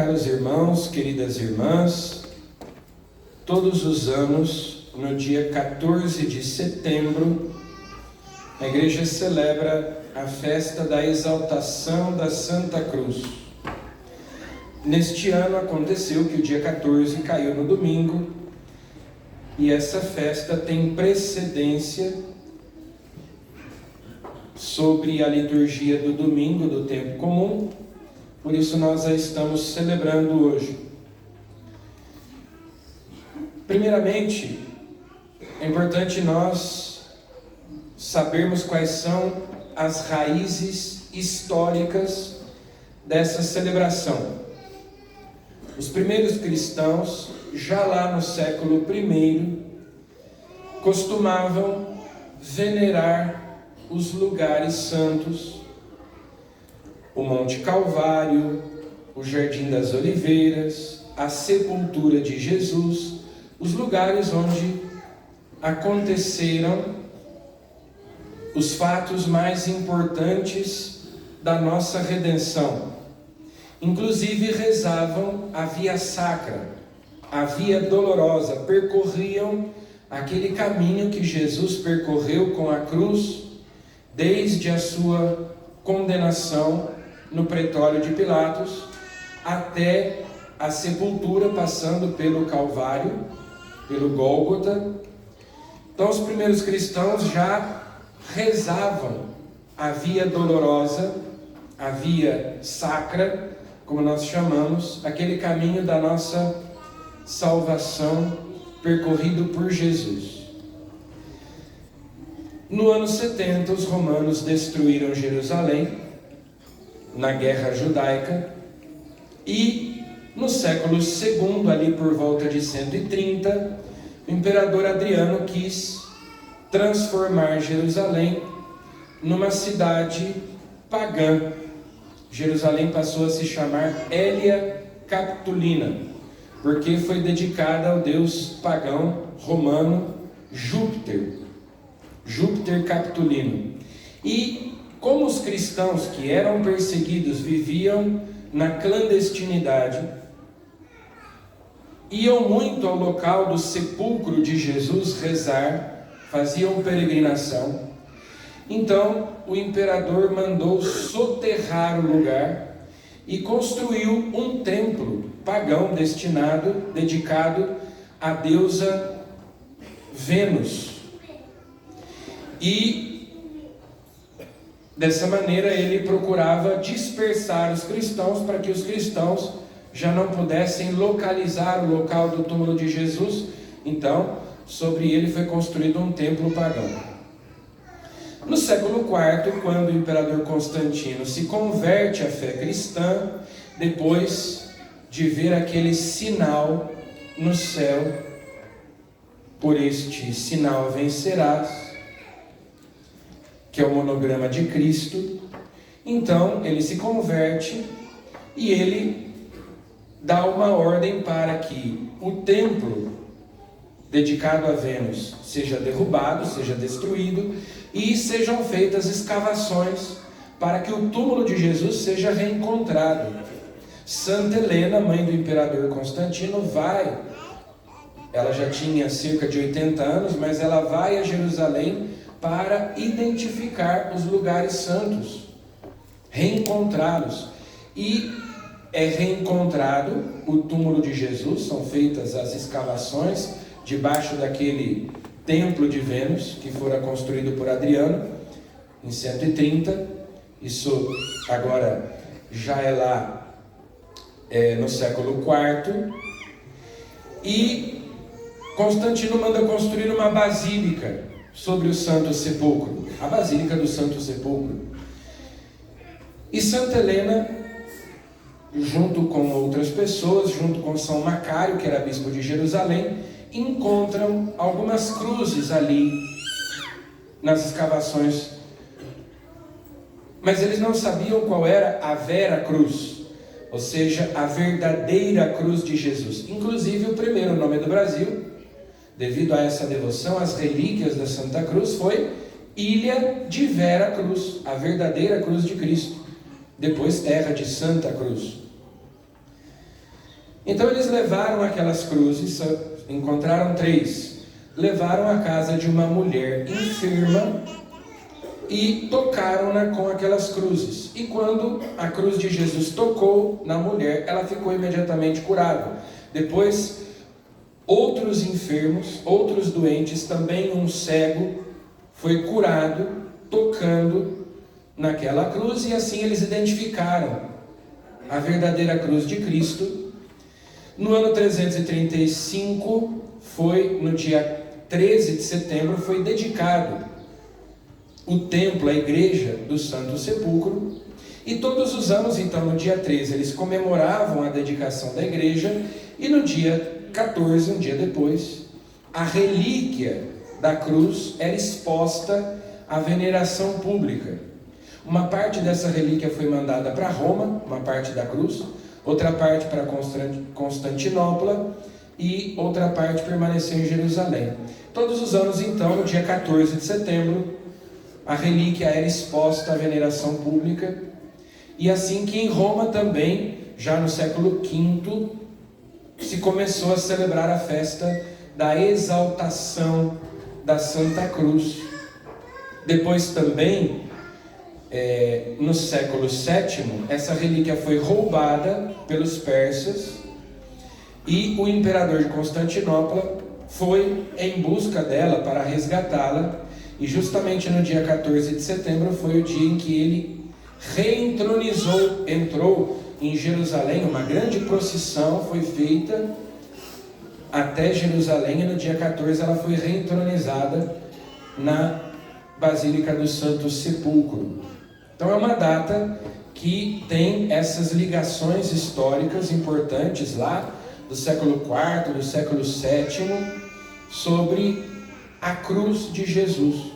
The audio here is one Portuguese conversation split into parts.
Caros irmãos, queridas irmãs, todos os anos, no dia 14 de setembro, a Igreja celebra a festa da exaltação da Santa Cruz. Neste ano aconteceu que o dia 14 caiu no domingo, e essa festa tem precedência sobre a liturgia do domingo do tempo comum, por isso nós a estamos celebrando hoje. Primeiramente, é importante nós sabermos quais são as raízes históricas dessa celebração. Os primeiros cristãos, já lá no século I, costumavam venerar os lugares santos, o Monte Calvário, o Jardim das Oliveiras, a sepultura de Jesus, os lugares onde aconteceram os fatos mais importantes da nossa redenção. Inclusive rezavam a via sacra, a via dolorosa, percorriam aquele caminho que Jesus percorreu com a cruz, desde a sua condenação no pretório de Pilatos até a sepultura, passando pelo Calvário, pelo Gólgota. Então os primeiros cristãos já rezavam a via dolorosa, a via sacra, como nós chamamos, aquele caminho da nossa salvação percorrido por Jesus. No ano 70, os romanos destruíram Jerusalém na guerra judaica, e no século II, ali por volta de 130, o imperador Adriano quis transformar Jerusalém numa cidade pagã. Jerusalém passou a se chamar Hélia Capitolina, porque foi dedicada ao deus pagão romano Júpiter Capitolino. E como os cristãos que eram perseguidos viviam na clandestinidade, iam muito ao local do sepulcro de Jesus rezar, faziam peregrinação. Então o imperador mandou soterrar o lugar e construiu um templo pagão dedicado à deusa Vênus. E dessa maneira ele procurava dispersar os cristãos, para que os cristãos já não pudessem localizar o local do túmulo de Jesus. Então, sobre ele foi construído um templo pagão. No século IV, quando o imperador Constantino se converte à fé cristã, depois de ver aquele sinal no céu, por este sinal vencerás, que é o monograma de Cristo, então ele se converte e ele dá uma ordem para que o templo dedicado a Vênus seja derrubado, seja destruído, e sejam feitas escavações para que o túmulo de Jesus seja reencontrado. Santa Helena, mãe do imperador Constantino, ela já tinha cerca de 80 anos, mas ela vai a Jerusalém para identificar os lugares santos, reencontrá-los. E é reencontrado o túmulo de Jesus, são feitas as escavações debaixo daquele templo de Vênus, que fora construído por Adriano, em 130, isso agora já é lá no século IV, e Constantino manda construir uma basílica sobre o Santo Sepulcro, a Basílica do Santo Sepulcro. E Santa Helena, junto com outras pessoas, junto com São Macário, que era bispo de Jerusalém, encontram algumas cruzes ali nas escavações, mas eles não sabiam qual era a vera cruz, ou seja, a verdadeira cruz de Jesus. Inclusive o primeiro nome do Brasil, devido a essa devoção, as relíquias da Santa Cruz, foi Ilha de Vera Cruz, a verdadeira cruz de Cristo, depois terra de Santa Cruz. Então eles levaram aquelas cruzes, encontraram 3, levaram à casa de uma mulher enferma e tocaram-na com aquelas cruzes. E quando a cruz de Jesus tocou na mulher, ela ficou imediatamente curada. Depois, outros enfermos, outros doentes, também um cego, foi curado tocando naquela cruz, e assim eles identificaram a verdadeira cruz de Cristo. No ano 335, no dia 13 de setembro, foi dedicado o templo, a igreja do Santo Sepulcro, e todos os anos, então, no dia 13, eles comemoravam a dedicação da igreja, e no dia 14, um dia depois, a relíquia da cruz era exposta à veneração pública. Uma parte dessa relíquia foi mandada para Roma, uma parte da cruz, outra parte para Constantinopla, e outra parte permaneceu em Jerusalém. Todos os anos, então, no dia 14 de setembro, a relíquia era exposta à veneração pública, e assim que em Roma também, já no século V, se começou a celebrar a festa da exaltação da Santa Cruz. Depois também, no século VII, essa relíquia foi roubada pelos persas, e o imperador de Constantinopla foi em busca dela para resgatá-la, e justamente no dia 14 de setembro foi o dia em que ele entrou em Jerusalém. Uma grande procissão foi feita até Jerusalém, e no dia 14 ela foi reentronizada na Basílica do Santo Sepulcro. Então é uma data que tem essas ligações históricas importantes lá do século IV, do século VII, sobre a cruz de Jesus.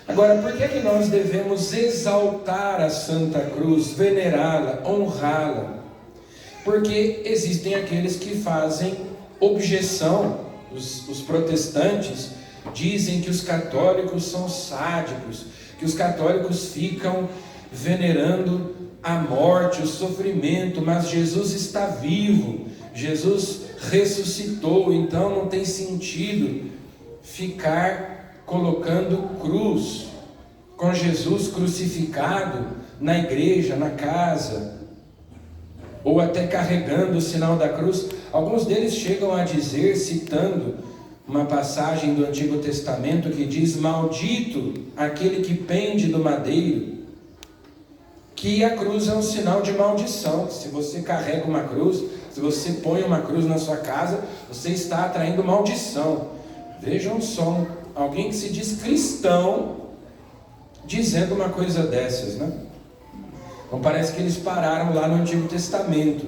Agora, por que nós devemos exaltar a Santa Cruz, venerá-la, honrá-la? Porque existem aqueles que fazem objeção. Os protestantes dizem que os católicos são sádicos, que os católicos ficam venerando a morte, o sofrimento, mas Jesus está vivo, Jesus ressuscitou, então não tem sentido ficar colocando cruz, com Jesus crucificado na igreja, na casa, ou até carregando o sinal da cruz. Alguns deles chegam a dizer, citando uma passagem do Antigo Testamento que diz: maldito aquele que pende do madeiro, que a cruz é um sinal de maldição. Se você carrega uma cruz, se você põe uma cruz na sua casa, você está atraindo maldição. Vejam só, alguém que se diz cristão dizendo uma coisa dessas, né? Então parece que eles pararam lá no Antigo Testamento,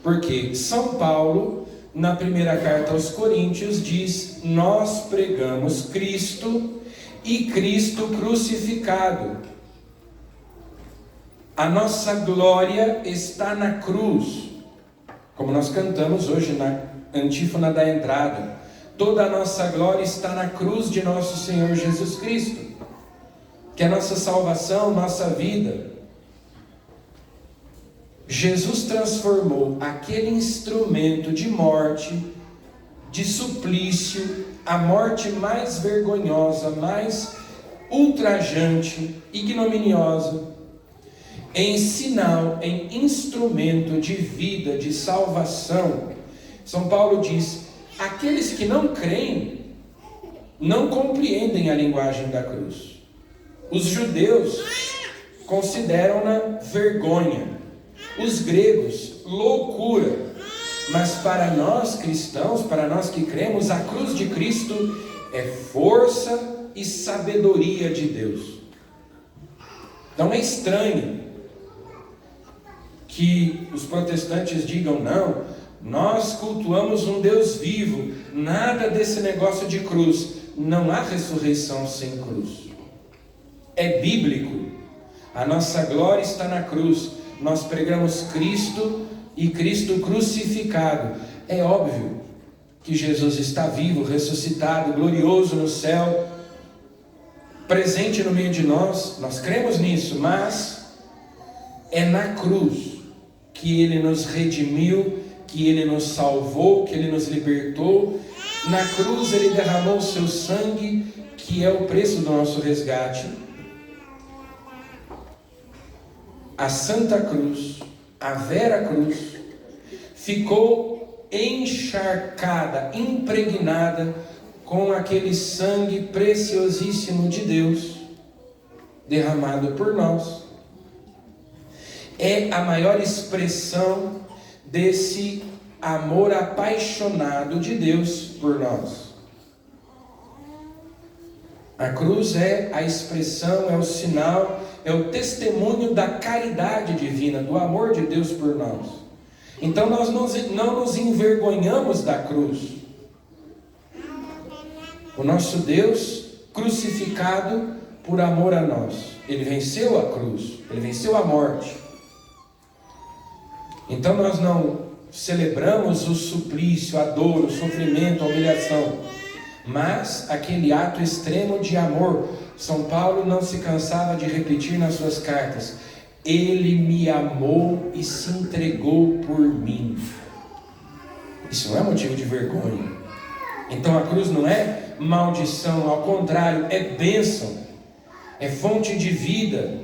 porque São Paulo, na primeira carta aos Coríntios, diz: nós pregamos Cristo e Cristo crucificado. A nossa glória está na cruz, como nós cantamos hoje na antífona da entrada. Toda a nossa glória está na cruz de nosso Senhor Jesus Cristo, que é a nossa salvação, nossa vida. Jesus transformou aquele instrumento de morte, de suplício, a morte mais vergonhosa, mais ultrajante, ignominiosa, em sinal, em instrumento de vida, de salvação. São Paulo diz: aqueles que não creem não compreendem a linguagem da cruz. Os judeus consideram-na vergonha, os gregos loucura, mas para nós cristãos, para nós que cremos, a cruz de Cristo é força e sabedoria de Deus. Não é estranho que os protestantes digam: não, nós cultuamos um Deus vivo, nada desse negócio de cruz. Não há ressurreição sem cruz. É bíblico. A nossa glória está na cruz. Nós pregamos Cristo e Cristo crucificado. É óbvio que Jesus está vivo, ressuscitado, glorioso no céu, presente no meio de nós. Nós cremos nisso, mas é na cruz que Ele nos redimiu, que Ele nos salvou, que Ele nos libertou. Na cruz Ele derramou o seu sangue, que é o preço do nosso resgate. A Santa Cruz, a Vera Cruz, ficou encharcada, impregnada com aquele sangue preciosíssimo de Deus, derramado por nós. É a maior expressão desse amor apaixonado de Deus por nós. A cruz é a expressão, é o sinal, é o testemunho da caridade divina, do amor de Deus por nós. Então nós não nos envergonhamos da cruz. O nosso Deus crucificado por amor a nós. Ele venceu a cruz, Ele venceu a morte. Então nós não celebramos o suplício, a dor, o sofrimento, a humilhação, mas aquele ato extremo de amor. São Paulo não se cansava de repetir nas suas cartas: Ele me amou e se entregou por mim. Isso não é motivo de vergonha. Então a cruz não é maldição, ao contrário, é bênção, é fonte de vida,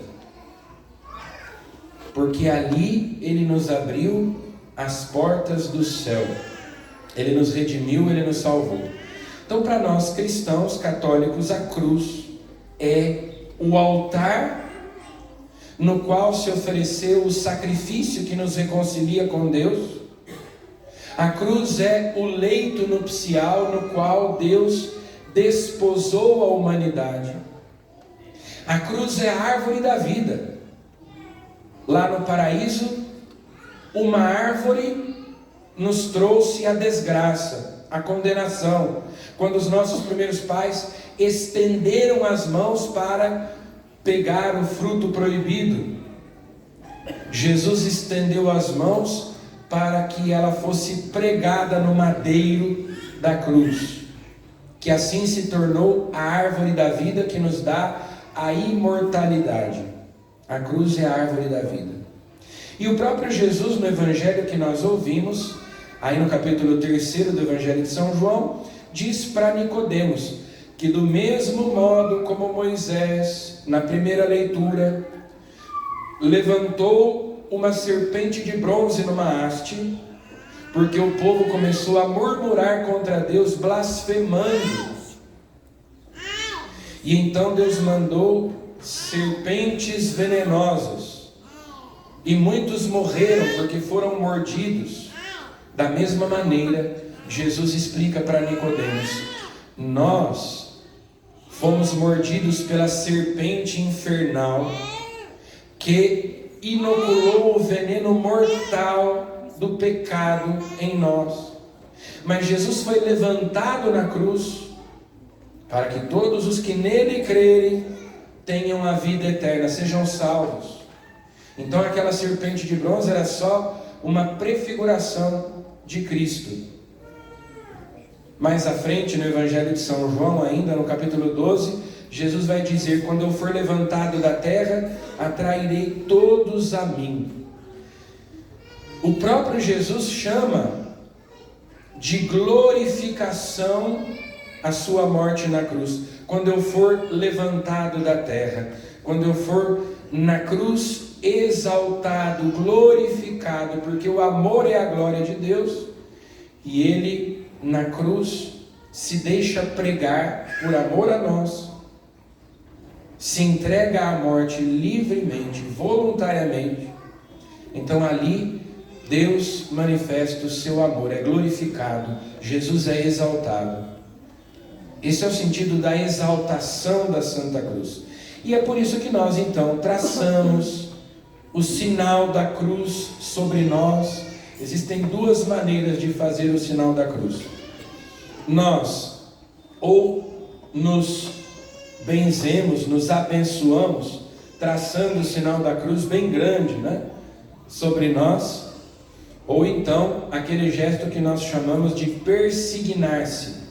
porque ali Ele nos abriu as portas do céu, Ele nos redimiu, Ele nos salvou. Então, para nós cristãos católicos, a cruz é o altar no qual se ofereceu o sacrifício que nos reconcilia com Deus. A cruz é o leito nupcial no qual Deus desposou a humanidade. A cruz é a árvore da vida. Lá no paraíso, uma árvore nos trouxe a desgraça, a condenação, quando os nossos primeiros pais estenderam as mãos para pegar o fruto proibido. Jesus estendeu as mãos para que ela fosse pregada no madeiro da cruz, que assim se tornou a árvore da vida que nos dá a imortalidade. A cruz é a árvore da vida. E o próprio Jesus, no evangelho que nós ouvimos, aí no capítulo 3 do evangelho de São João, diz para Nicodemos que do mesmo modo como Moisés, na primeira leitura, levantou uma serpente de bronze numa haste, porque o povo começou a murmurar contra Deus, blasfemando. E então Deus mandou serpentes venenosas, e muitos morreram porque foram mordidos. Da mesma maneira, Jesus explica para Nicodemos: nós fomos mordidos pela serpente infernal que inoculou o veneno mortal do pecado em nós. Mas Jesus foi levantado na cruz para que todos os que nele crerem tenham a vida eterna, sejam salvos. Então aquela serpente de bronze era só uma prefiguração de Cristo. Mais à frente, no Evangelho de São João, ainda no capítulo 12, Jesus vai dizer: quando eu for levantado da terra, atrairei todos a mim. O próprio Jesus chama de glorificação a sua morte na cruz. Quando eu for levantado da terra, quando eu for na cruz exaltado, glorificado, porque o amor é a glória de Deus, e Ele na cruz se deixa pregar por amor a nós, se entrega à morte livremente, voluntariamente. Então ali Deus manifesta o seu amor, é glorificado, Jesus é exaltado. Esse é o sentido da exaltação da Santa Cruz. E é por isso que nós então traçamos o sinal da cruz sobre nós. Existem duas maneiras de fazer o sinal da cruz. Nós ou nos benzemos, nos abençoamos, traçando o sinal da cruz bem grande, sobre nós, ou então aquele gesto que nós chamamos de persignar-se,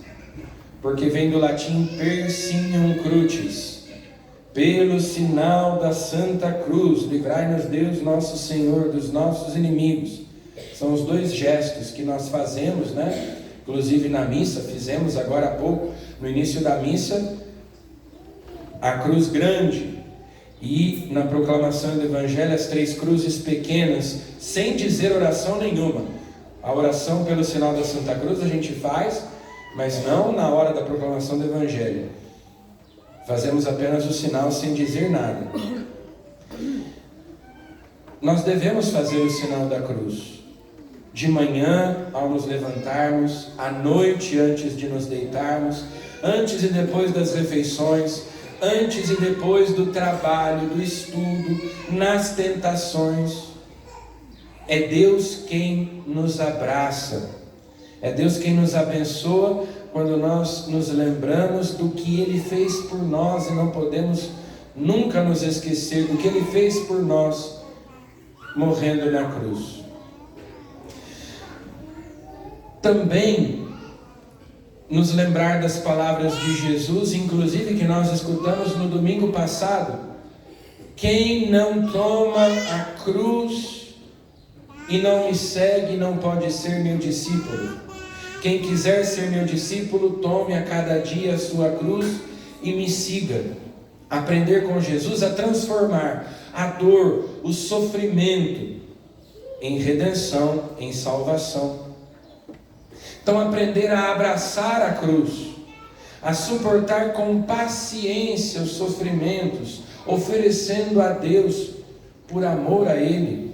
porque vem do latim persignum crucis, Pelo sinal da Santa Cruz, livrai-nos Deus nosso Senhor dos nossos inimigos. São os dois gestos que nós fazemos, né? Inclusive na missa, fizemos agora há pouco, no início da missa, a cruz grande. E na proclamação do Evangelho, as 3 cruzes pequenas, sem dizer oração nenhuma. A oração pelo sinal da Santa Cruz a gente faz, mas não na hora da proclamação do Evangelho. Fazemos apenas o sinal sem dizer nada. Nós devemos fazer o sinal da cruz. De manhã, ao nos levantarmos, à noite, antes de nos deitarmos, antes e depois das refeições, antes e depois do trabalho, do estudo, nas tentações. É Deus quem nos abraça. É Deus quem nos abençoa quando nós nos lembramos do que Ele fez por nós e não podemos nunca nos esquecer do que Ele fez por nós, morrendo na cruz. Também nos lembrar das palavras de Jesus, inclusive que nós escutamos no domingo passado: quem não toma a cruz e não me segue não pode ser meu discípulo. Quem quiser ser meu discípulo, tome a cada dia a sua cruz e me siga. Aprender com Jesus a transformar a dor, o sofrimento em redenção, em salvação. Então, aprender a abraçar a cruz, a suportar com paciência os sofrimentos, oferecendo a Deus, por amor a Ele,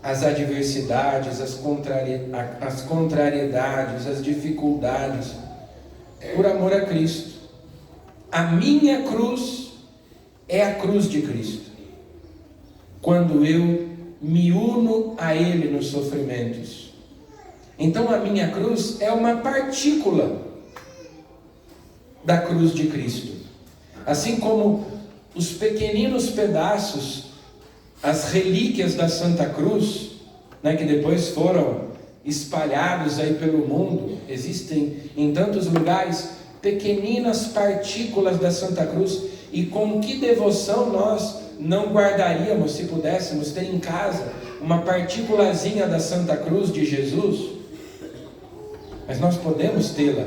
as adversidades, as contrariedades, as dificuldades, por amor a Cristo. A minha cruz é a cruz de Cristo. Quando eu me uno a Ele nos sofrimentos. Então a minha cruz é uma partícula da cruz de Cristo. Assim como os pequeninos pedaços, as relíquias da Santa Cruz, né, que depois foram espalhados aí pelo mundo, existem em tantos lugares pequeninas partículas da Santa Cruz, e com que devoção nós não guardaríamos, se pudéssemos ter em casa uma partículazinha da Santa Cruz de Jesus? Mas nós podemos tê-la.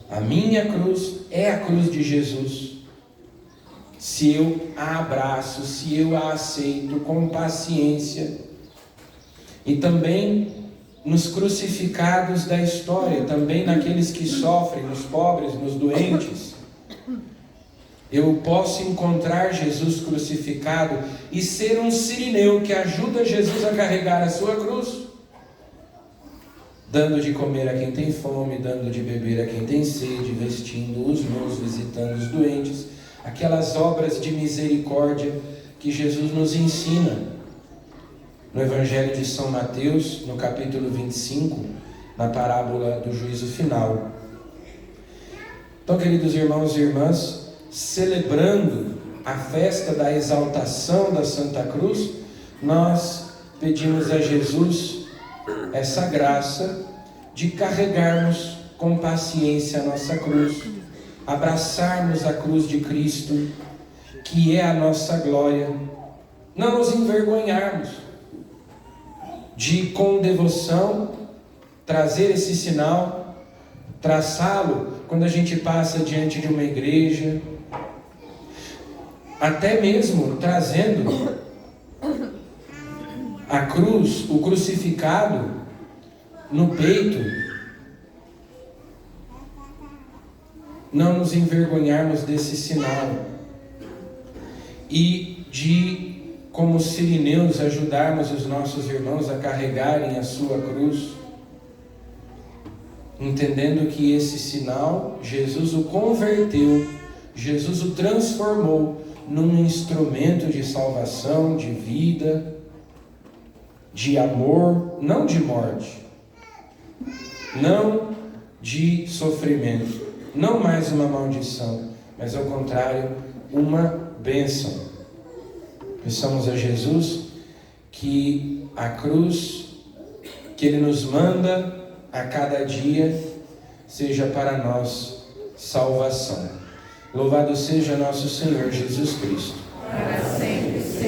A minha cruz é a cruz de Jesus. Se eu a abraço, se eu a aceito com paciência. E também nos crucificados da história, também naqueles que sofrem, nos pobres, nos doentes. Eu posso encontrar Jesus crucificado e ser um sirineu que ajuda Jesus a carregar a sua cruz, dando de comer a quem tem fome, dando de beber a quem tem sede, vestindo os nus, visitando os doentes, aquelas obras de misericórdia que Jesus nos ensina no Evangelho de São Mateus, no capítulo 25, na parábola do juízo final. Então, queridos irmãos e irmãs, celebrando a festa da exaltação da Santa Cruz, nós pedimos a Jesus essa graça de carregarmos com paciência a nossa cruz, abraçarmos a cruz de Cristo, que é a nossa glória, não nos envergonharmos de, com devoção, trazer esse sinal, traçá-lo quando a gente passa diante de uma igreja, até mesmo trazendo a cruz, o crucificado, no peito, não nos envergonharmos desse sinal e de, como sirineus, ajudarmos os nossos irmãos a carregarem a sua cruz, entendendo que esse sinal, Jesus o converteu, Jesus o transformou num instrumento de salvação, de vida, de amor, não de morte, não de sofrimento, não mais uma maldição, mas ao contrário, uma bênção. Peçamos a Jesus que a cruz que Ele nos manda a cada dia seja para nós salvação. Louvado seja nosso Senhor Jesus Cristo. Para sempre seja